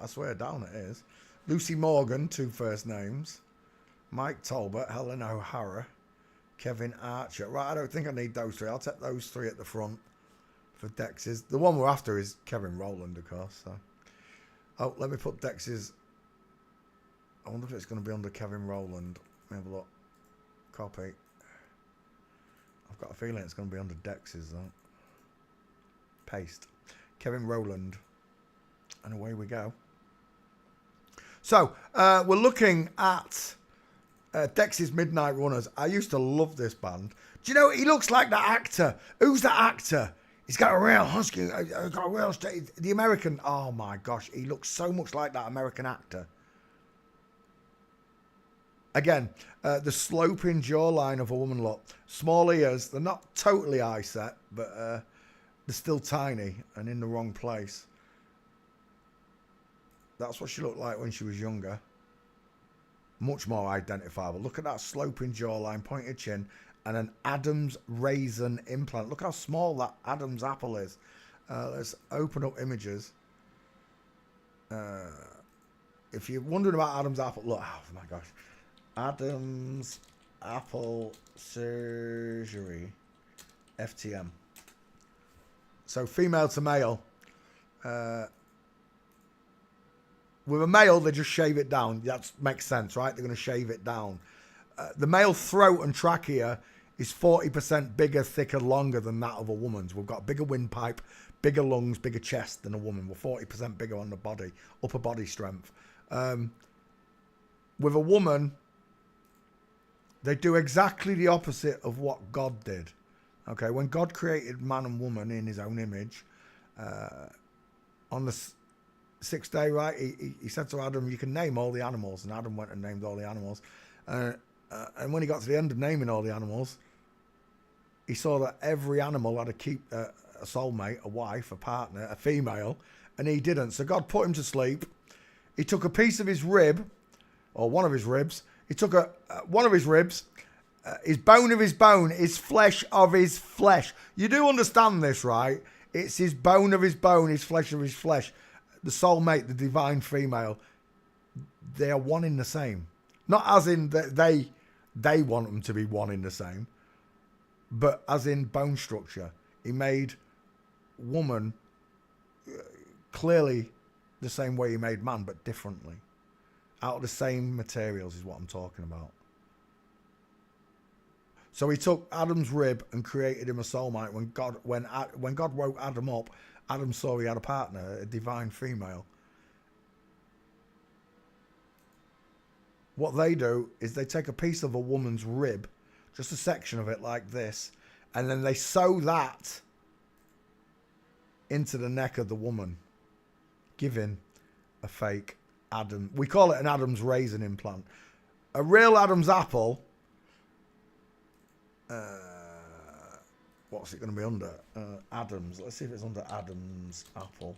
I swear down it is. Lucy Morgan, 2 first names. Mike Talbot, Helen O'Hara, Kevin Archer. Right, I don't think I need those 3. I'll take those 3 at the front for Dexys. The one we're after is Kevin Rowland, of course. So. Oh, let me put Dexys. I wonder if it's going to be under Kevin Rowland. Let me have a look. Copy. I've got a feeling it's going to be under Dexys, though. Paste. Kevin Rowland. And away we go. So, we're looking at Dexys Midnight Runners. I used to love this band. Do you know, he looks like that actor. Who's that actor? He's got a real husky, got a real straight. The American, oh my gosh, he looks so much like that American actor. Again, the sloping jawline of a woman look. Small ears, they're not totally eye set, but they're still tiny and in the wrong place. That's what she looked like when she was younger. Much more identifiable. Look at that sloping jawline, pointed chin, and an Adam's raisin implant. Look how small that Adam's apple is. Let's open up images. If you're wondering about Adam's apple, look, oh my gosh. Adam's apple surgery. FTM. So female to male. With a male, they just shave it down. That makes sense, right? They're going to shave it down. The male throat and trachea is 40% bigger, thicker, longer than that of a woman's. We've got a bigger windpipe, bigger lungs, bigger chest than a woman. We're 40% bigger on the body, upper body strength. With a woman, they do exactly the opposite of what God did. Okay, when God created man and woman in his own image, on the 6th day, right, he said to Adam, you can name all the animals. And Adam went and named all the animals. And when he got to the end of naming all the animals, he saw that every animal had a soulmate, a wife, a partner, a female, and he didn't. So God put him to sleep. He took a piece of his rib, or one of his ribs. He took one of his ribs, his bone of his bone, his flesh of his flesh. You do understand this, right? It's his bone of his bone, his flesh of his flesh. The soulmate, the divine female, they are one in the same. Not as in that they want them to be one in the same, but as in bone structure. He made woman clearly the same way he made man, but differently. Out of the same materials is what I'm talking about. So he took Adam's rib and created him a soulmate. When God woke Adam up, Adam saw he had a partner, a divine female. What they do is they take a piece of a woman's rib, just a section of it like this, and then they sew that into the neck of the woman, giving a fake Adam. We call it an Adam's raisin implant. A real Adam's apple, what's it going to be under? Adams. Let's see if it's under Adam's apple.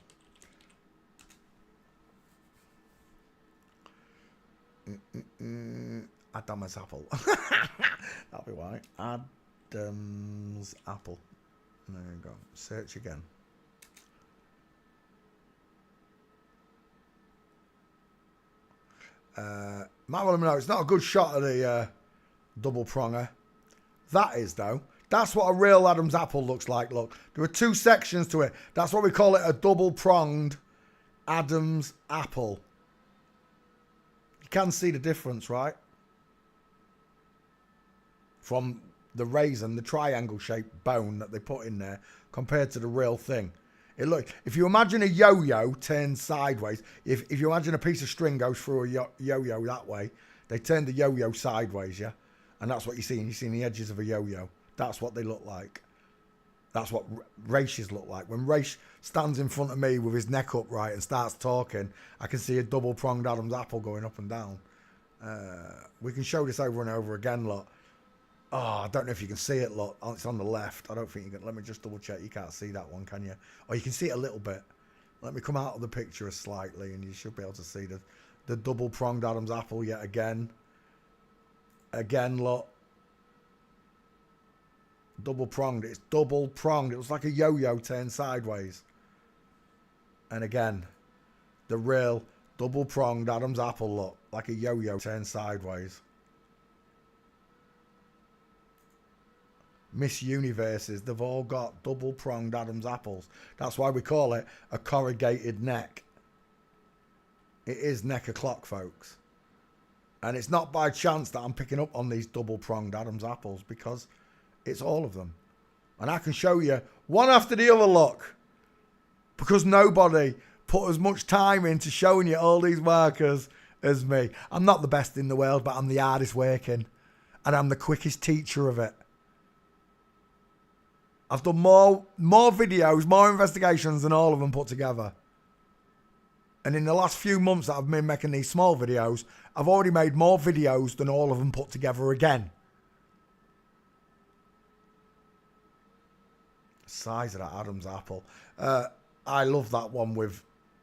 Adam's apple. That'll be right. Adam's apple. There you go. Search again. Might want to know, it's not a good shot of the double pronger. That is, though. That's what a real Adam's apple looks like. Look, there are 2 sections to it. That's what we call it, a double-pronged Adam's apple. You can see the difference, right? From the raisin, the triangle-shaped bone that they put in there, compared to the real thing. If you imagine a yo-yo turned sideways, if you imagine a piece of string goes through a yo-yo that way, they turn the yo-yo sideways, yeah? And that's what you see. And you see the edges of a yo-yo. That's what they look like. That's what Raish look like. When Raish stands in front of me with his neck upright and starts talking, I can see a double-pronged Adam's apple going up and down. We can show this over and over again, look. Oh, I don't know if you can see it, look. It's on the left. I don't think you can. Let me just double check. You can't see that one, can you? Or you can see it a little bit. Let me come out of the picture slightly and you should be able to see the double-pronged Adam's apple yet again. Again, look. Double-pronged. It's double-pronged. It was like a yo-yo turned sideways. And again, the real double-pronged Adam's apple look, like a yo-yo turned sideways. Miss Universes, they've all got double-pronged Adam's apples. That's why we call it a corrugated neck. It is neck o'clock, folks. And it's not by chance that I'm picking up on these double-pronged Adam's apples, because it's all of them. And I can show you one after the other, look. Because nobody put as much time into showing you all these markers as me. I'm not the best in the world, but I'm the hardest working. And I'm the quickest teacher of it. I've done more videos, more investigations than all of them put together. And in the last few months that I've been making these small videos, I've already made more videos than all of them put together again. Size of that Adam's apple. I love that one with,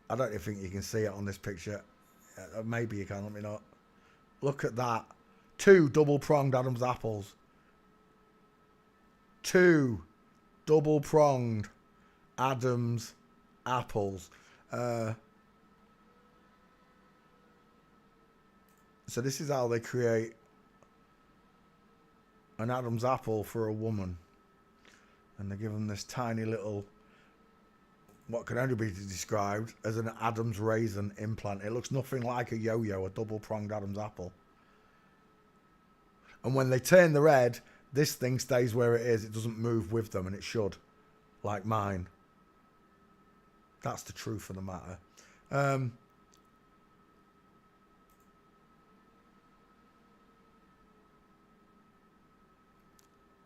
I don't even think you can see it on this picture. Maybe you can, let me know. Look at that. 2 double-pronged Adam's apples. 2 double-pronged Adam's apples. So this is how they create an Adam's apple for a woman. And they give them this tiny little, what can only be described as an Adam's raisin implant. It looks nothing like a yo-yo, a double-pronged Adam's apple. And when they turn the head, this thing stays where it is. It doesn't move with them, and it should, like mine. That's the truth of the matter.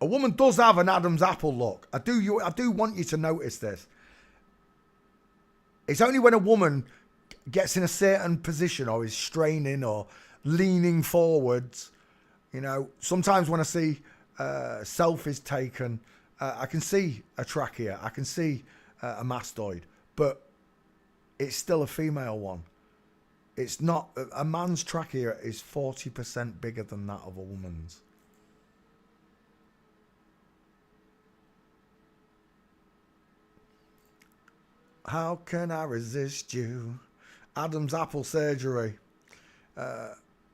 A woman does have an Adam's apple look. I do want you to notice this. It's only when a woman gets in a certain position or is straining or leaning forwards. You know, sometimes when I see selfies taken, I can see a trachea, I can see a mastoid, but it's still a female one. It's not, a man's trachea is 40% bigger than that of a woman's. How can I resist you? Adam's apple surgery.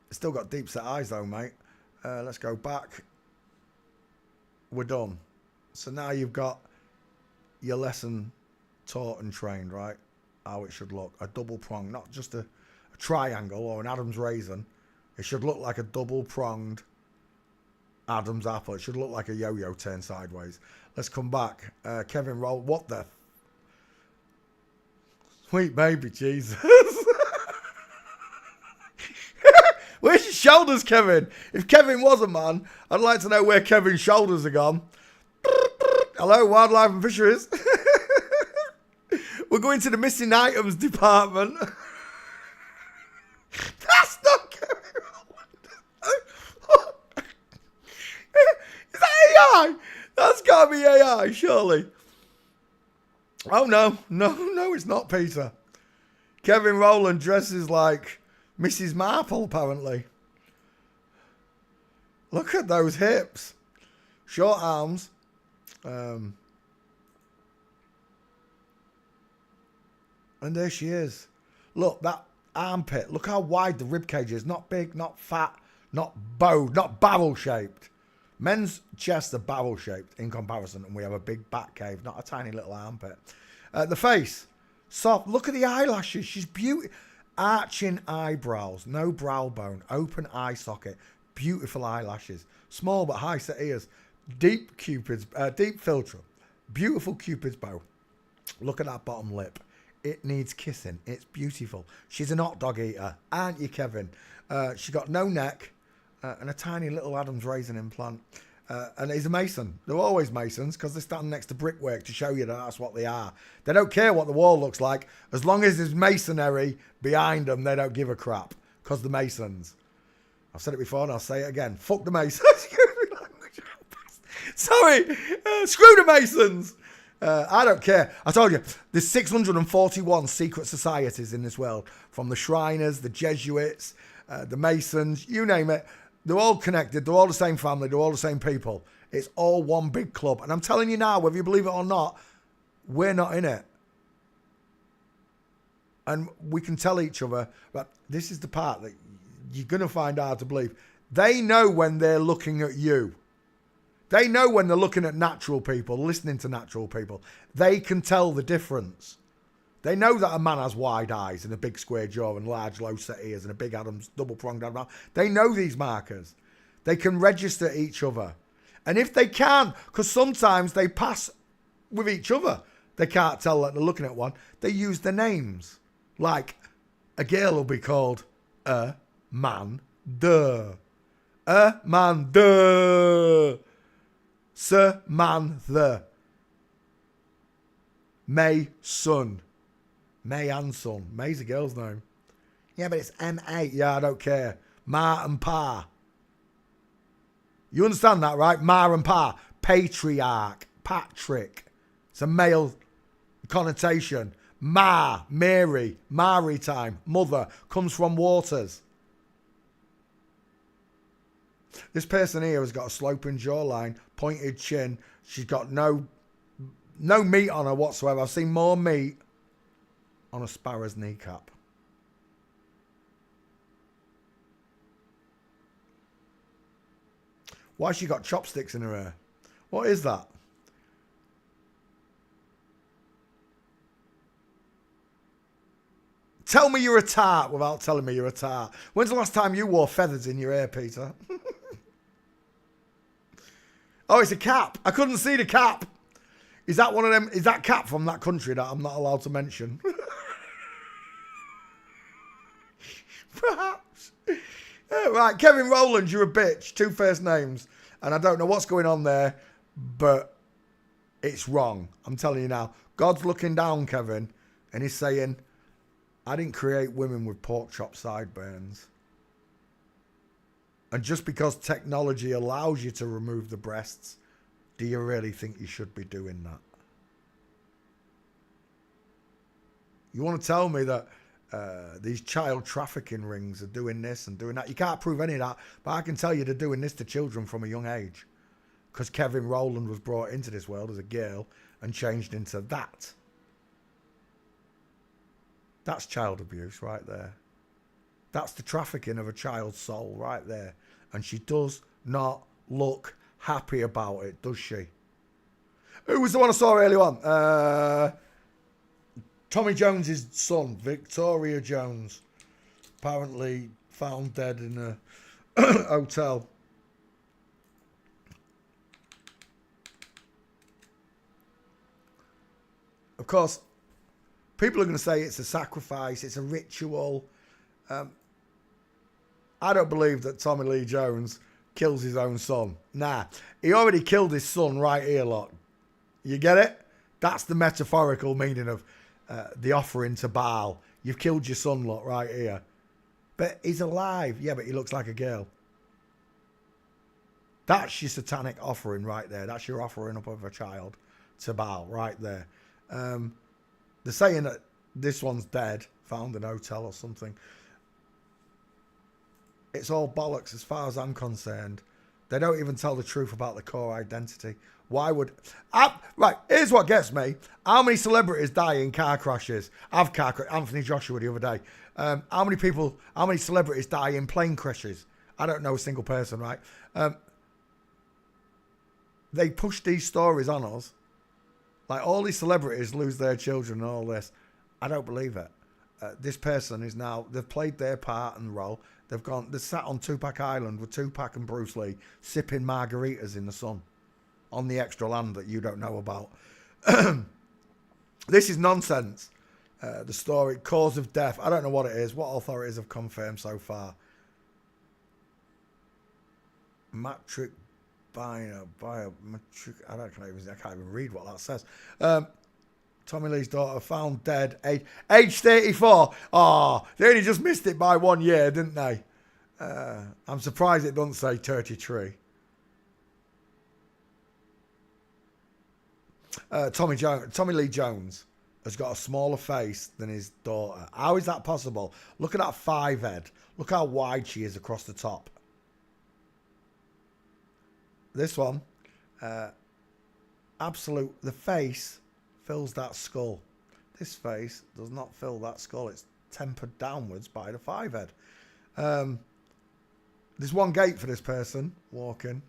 Still got deep set eyes though, mate. Let's go back. We're done. So now you've got your lesson taught and trained, right? How it should look. A double prong, not just a triangle or an Adam's raisin. It should look like a double pronged Adam's apple. It should look like a yo-yo turned sideways. Let's come back. Kevin Roll. What the? Sweet baby Jesus. Where's your shoulders, Kevin? If Kevin was a man, I'd like to know where Kevin's shoulders are gone. Hello, Wildlife and Fisheries. We're going to the missing items department. That's not Kevin Rowland. Is that AI? That's got to be AI, surely. Oh, no, it's not, Peter. Kevin Rowland dresses like Mrs. Marple, apparently. Look at those hips. Short arms. And there she is. Look, that armpit. Look how wide the rib cage is. Not big, not fat, not bowed, not barrel-shaped. Men's chests are barrel-shaped in comparison, and we have a big back cave, not a tiny little armpit. The face, soft. Look at the eyelashes. She's beautiful. Arching eyebrows, no brow bone, open eye socket, beautiful eyelashes, small but high set ears, deep filter, beautiful cupid's bow. Look at that bottom lip. It needs kissing. It's beautiful. She's an hot dog eater, aren't you, Kevin? She got no neck and a tiny little Adam's raisin implant. And he's a mason. They're always masons because they stand next to brickwork to show you that that's what they are. They don't care what the wall looks like. As long as there's masonry behind them, they don't give a crap because the masons. I've said it before and I'll say it again. Fuck the masons. Sorry. Screw the masons. I don't care. I told you, there's 641 secret societies in this world. From the Shriners, the Jesuits, the Masons, you name it. They're all connected. They're all the same family. They're all the same people. It's all one big club. And I'm telling you now, whether you believe it or not, we're not in it. And we can tell each other, but this is the part that you're going to find hard to believe. They know when they're looking at you. They know when they're looking at natural people, listening to natural people. They can tell the difference. They know that a man has wide eyes and a big square jaw and large low set ears and a big Adam's double-pronged Adam. They know these markers. They can register each other. And if they can, because sometimes they pass with each other, they can't tell that they're looking at one, they use their names. Like, a girl will be called a man, duh. A man, duh. Sir, man, the. May, son. May and son. May's a girl's name. Yeah, but it's M-A. Yeah, I don't care. Ma and Pa. You understand that, right? Ma and Pa. Patriarch. Patrick. It's a male connotation. Ma, Mary, maritime, mother, comes from waters. This person here has got a sloping jawline, pointed chin. She's got no meat on her whatsoever. I've seen more meat on a sparrow's kneecap. Why has she got chopsticks in her hair? What is that? Tell me you're a tart without telling me you're a tart. When's the last time you wore feathers in your hair, Peter? Oh, it's a cap. I couldn't see the cap. Is that one of them? Is that cap from that country that I'm not allowed to mention? Perhaps. Right, Kevin Rowland, you're a bitch. 2 first names. And I don't know what's going on there, but it's wrong. I'm telling you now. God's looking down, Kevin, and he's saying, I didn't create women with pork chop sideburns. And just because technology allows you to remove the breasts, do you really think you should be doing that? You want to tell me that these child trafficking rings are doing this and doing that? You can't prove any of that, but I can tell you they're doing this to children from a young age. Because Kevin Rowland was brought into this world as a girl and changed into that. That's child abuse right there. That's the trafficking of a child's soul right there. And she does not look happy about it, does she? Who was the one I saw earlier on? Tommy Jones's son, Victoria Jones, apparently found dead in a hotel. Of course, people are going to say it's a sacrifice, it's a ritual. I don't believe that Tommy Lee Jones kills his own son. Nah, he already killed his son right here, lot. You get it? That's the metaphorical meaning of the offering to Baal. You've killed your son, lot, right here. But he's alive. Yeah, but he looks like a girl. That's your satanic offering right there. That's your offering up of a child to Baal right there. They're saying that this one's dead, found in a hotel or something. It's all bollocks as far as I'm concerned. They don't even tell the truth about the core identity. Why would... right, here's what gets me. How many celebrities die in car crashes? Anthony Joshua the other day. How many celebrities die in plane crashes? I don't know a single person, right? They push these stories on us. Like, all these celebrities lose their children and all this. I don't believe it. This person is now... They've played their part and role. They've sat on Tupac Island with Tupac and Bruce Lee, sipping margaritas in the sun on the extra land that you don't know about. This is nonsense. The story, cause of death. I don't know what it is. What authorities have confirmed so far? Matric biometric. I can't even read what that says. Tommy Lee's daughter found dead, age 34. Oh, they only just missed it by 1 year, didn't they? I'm surprised it doesn't say 33. Tommy Lee Jones has got a smaller face than his daughter. How is that possible? Look at that 5 head. Look how wide she is across the top. This one, the face fills that skull. This face does not fill that skull. It's tempered downwards by the 5 head. There's one gate for this person walking.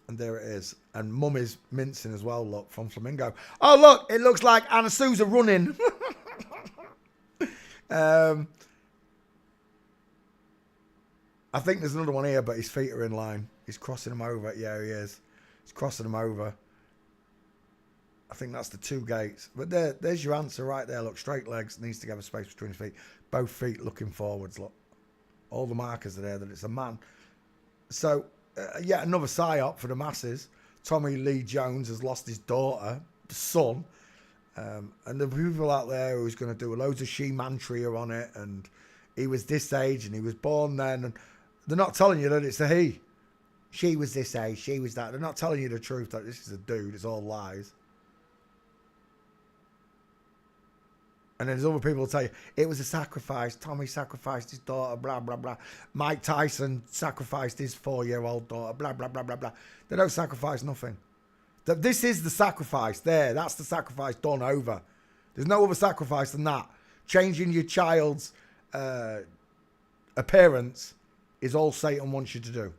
And there it is. And Mummy's mincing as well, look, from Flamingo. Oh, look, it looks like Anna Sousa running. I think there's another one here, but his feet are in line. He's crossing them over. Yeah, he is. He's crossing them over. I think that's the 2 gates. But there's your answer right there. Look, straight legs, needs to have a space between his feet. Both feet looking forwards, look. All the markers are there that it's a man. So, yet another psyop for the masses. Tommy Lee Jones has lost his daughter, son. And the people out there who's going to do loads of she-mantria on it. And he was this age and he was born then. And they're not telling you that it's a he. She was this age, she was that. They're not telling you the truth that this is a dude. It's all lies. And then there's other people who tell you, it was a sacrifice. Tommy sacrificed his daughter, blah, blah, blah. Mike Tyson sacrificed his 4-year-old daughter, blah, blah, blah, blah, blah. They don't sacrifice nothing. This is the sacrifice there. That's the sacrifice done over. There's no other sacrifice than that. Changing your child's appearance is all Satan wants you to do.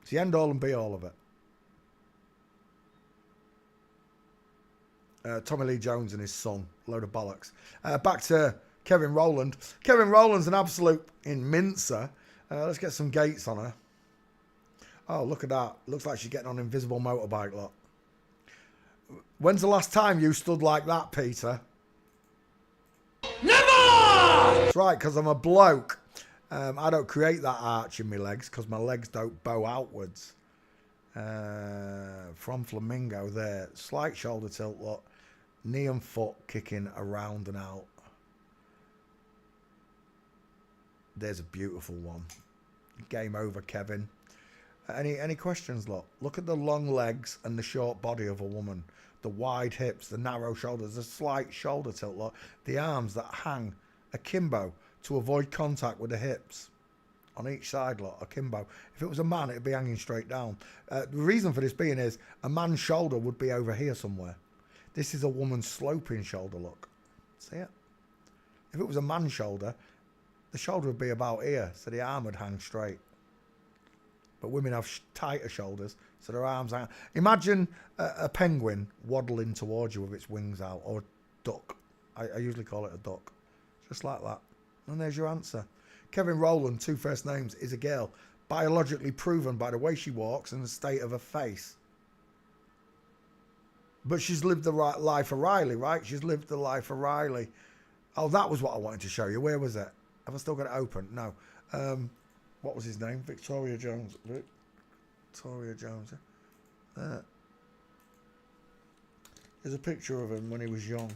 It's the end all and be all of it. Tommy Lee Jones and his son. Load of bollocks. Back to Kevin Rowland. Kevin Rowland's an absolute mincer. Let's get some gates on her. Oh, look at that. Looks like she's getting on an invisible motorbike, look. When's the last time you stood like that, Peter? Never! That's right, because I'm a bloke. I don't create that arch in my legs because my legs don't bow outwards. From Flamingo there. Slight shoulder tilt, look. Knee and foot kicking around and out. There's a beautiful one. Game over, Kevin. Any questions, look? Look at the long legs and the short body of a woman. The wide hips, the narrow shoulders, the slight shoulder tilt, look. The arms that hang akimbo to avoid contact with the hips. On each side, look, akimbo. If it was a man, it'd be hanging straight down. The reason for this being is a man's shoulder would be over here somewhere. This is a woman's sloping shoulder, look. See it? If it was a man's shoulder, the shoulder would be about here, so the arm would hang straight. But women have tighter shoulders, so their arms hang. Imagine a penguin waddling towards you with its wings out, or a duck. I usually call it a duck. Just like that. And there's your answer. Kevin Rowland, 2 first names, is a girl. Biologically proven by the way she walks and the state of her face. But she's lived the right life of Riley, right? She's lived the life of Riley. Oh, that was what I wanted to show you. Where was it? Have I still got it open? No. What was his name? Victoria Jones. Victoria Jones. There's a picture of him when he was young.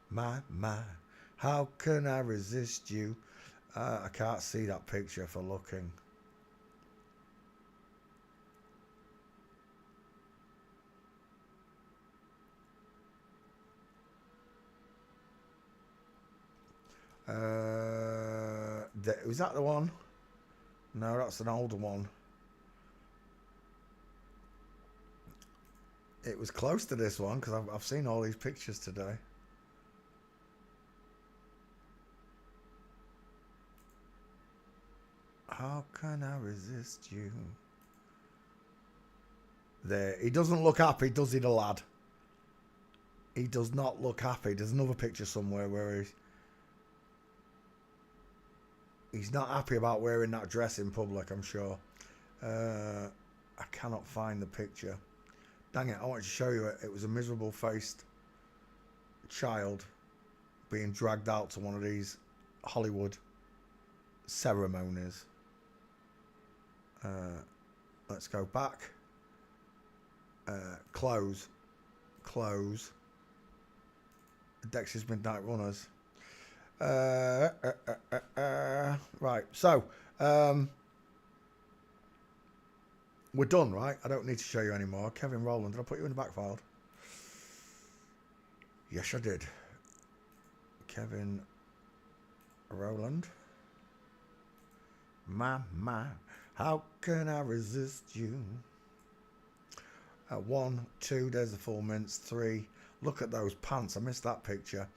My, how can I resist you? I can't see that picture for looking. Was that the one? No, that's an older one. It was close to this one because I've seen all these pictures today. How can I resist you? There, he doesn't look happy, does he, the lad? He does not look happy. There's another picture somewhere where he's not happy about wearing that dress in public, I'm sure. I cannot find the picture. Dang it, I wanted to show you it. It was a miserable-faced child being dragged out to one of these Hollywood ceremonies. Let's go back. Close. Dexy's Midnight Runners. Right, so we're done, right? I don't need to show you anymore. Kevin Rowland, did I put you in the backfield? Yes, I did. Kevin Rowland. My, how can I resist you? 1, 2, there's the full mints. 3, look at those pants. I missed that picture.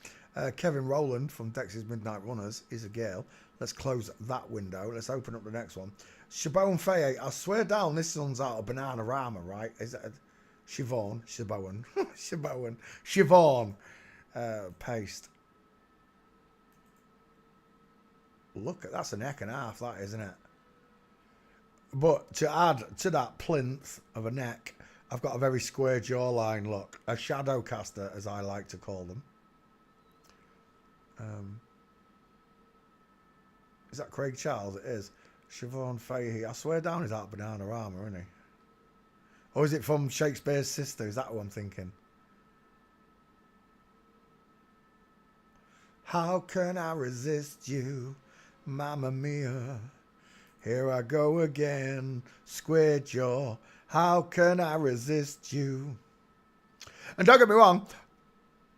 Kevin Rowland from Dexy's Midnight Runners is a girl. Let's close that window. Let's open up the next one. Siobhan Faye. I swear down this one's out of Bananarama, right? Is that Siobhan? Siobhan. Siobhan. Siobhan. Paste. Look, that's a neck and a half, that, isn't it? But to add to that plinth of a neck, I've got a very square jawline look. A shadow caster, as I like to call them. Is that Craig Charles? It is. Siobhan Fahey. I swear down he's out of Bananarama, isn't he? Or is it from Shakespeare's Sister? Is that who I'm thinking? How can I resist you, Mamma Mia? Here I go again, square jaw. How can I resist you? And don't get me wrong,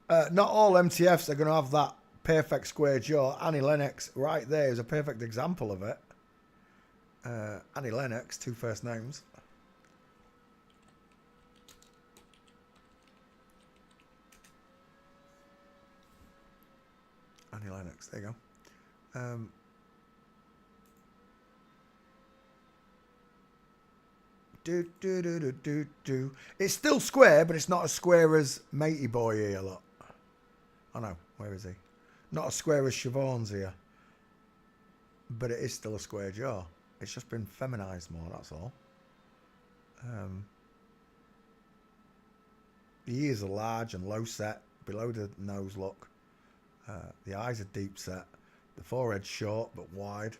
not all MTFs are going to have that perfect square jaw. Annie Lennox right there is a perfect example of it. Annie Lennox, 2 first names. Annie Lennox, there you go. It's still square, but it's not as square as Matey Boy here, look. Oh no, where is he? Not as square as Siobhan's here. But it is still a square jaw. It's just been feminized more, that's all. The ears are large and low set, below the nose look. The eyes are deep set. The forehead's short but wide.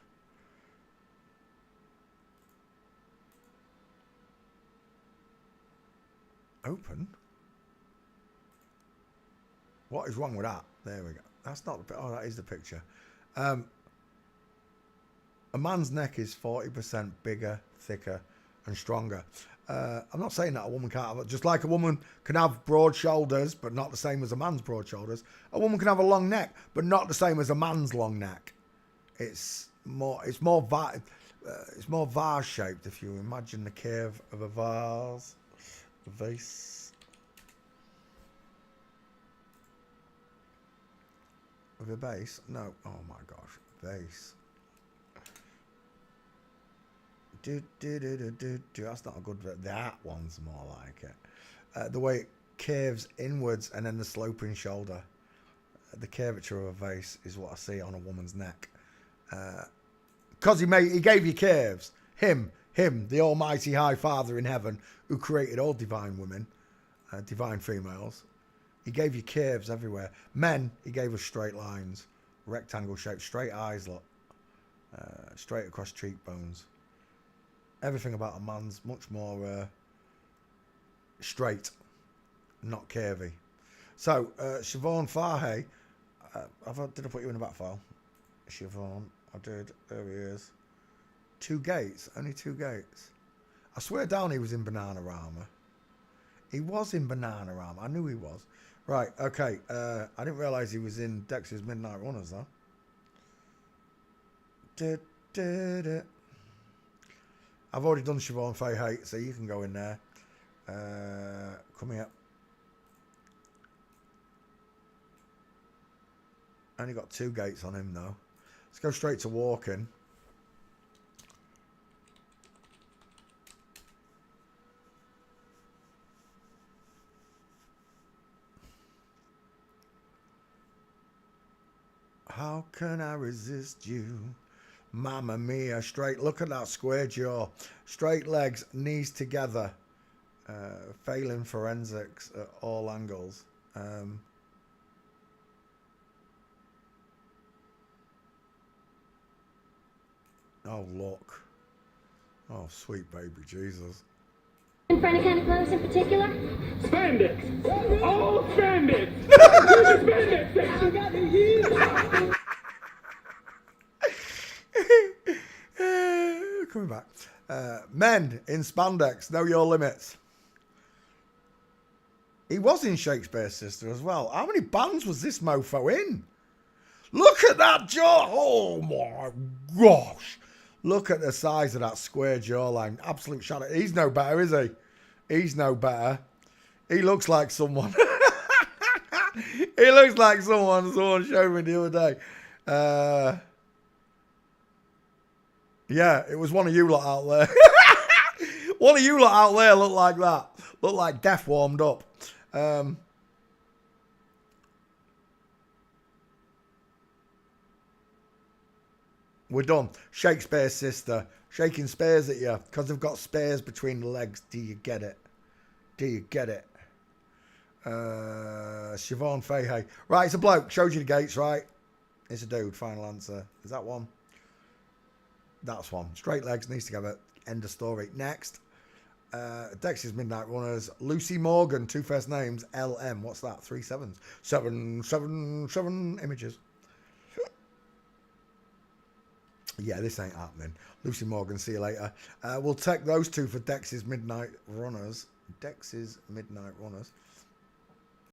Open? What is wrong with that? There we go. That's not the... Oh, that is the picture. A man's neck is 40% bigger, thicker and stronger. I'm not saying that a woman can't have it. Just like a woman can have broad shoulders, but not the same as a man's broad shoulders. A woman can have a long neck, but not the same as a man's long neck. It's more vase shaped. If you imagine the curve of a vase, a vase, with a base. No, oh my gosh, vase. That's not a good bit. That one's more like it. The way it curves inwards and then the sloping shoulder. The curvature of a vase is what I see on a woman's neck. Because he gave you curves. Him, the almighty high father in heaven who created all divine women, divine females. He gave you curves everywhere. Men, he gave us straight lines, rectangle shaped, straight eyes, look, straight across cheekbones. Everything about a man's much more straight, not curvy. So, Siobhan Fahey, did I put you in the back file? Siobhan, I did. There he is. 2 gates, only 2 gates. I swear down he was in Bananarama. He was in Bananarama. I knew he was. Right, okay. I didn't realise he was in Dexy's Midnight Runners, though. I've already done Siobhan Fahey, so you can go in there. Come here. Only got 2 gates on him, though. Let's go straight to walking. How can I resist you? Mamma mia, straight. Look at that square jaw. Straight legs, knees together. Failing forensics at all angles. Oh, look. Oh, sweet baby Jesus. And for any kind of clothes in particular? Spandex! All spandex! Do the spandex section! I got the years! Coming back. Men in spandex, know your limits. He was in Shakespeare's Sister as well. How many bands was this mofo in? Look at that jaw. Oh my gosh. Look at the size of that square jawline. Absolute shadow. He's no better, is he? He's no better. He looks like someone. He looks like someone showed me the other day. Yeah, it was one of you lot out there. One of you lot out there looked like that. Looked like death warmed up. We're done. Shakespeare's Sister. Shaking spears at you because they've got spears between the legs. Do you get it? Do you get it? Siobhan Fahey. Right, it's a bloke. Showed you the gates, right? It's a dude. Final answer. Is that one? That's one. Straight legs. Needs to go. End of story. Next. Dexy's Midnight Runners. Lucy Morgan. 2 first names. LM. What's that? 3 sevens. 7 images. Yeah, this ain't happening. Lucy Morgan, see you later. We'll take those 2 for Dexy's Midnight Runners. Dexy's Midnight Runners.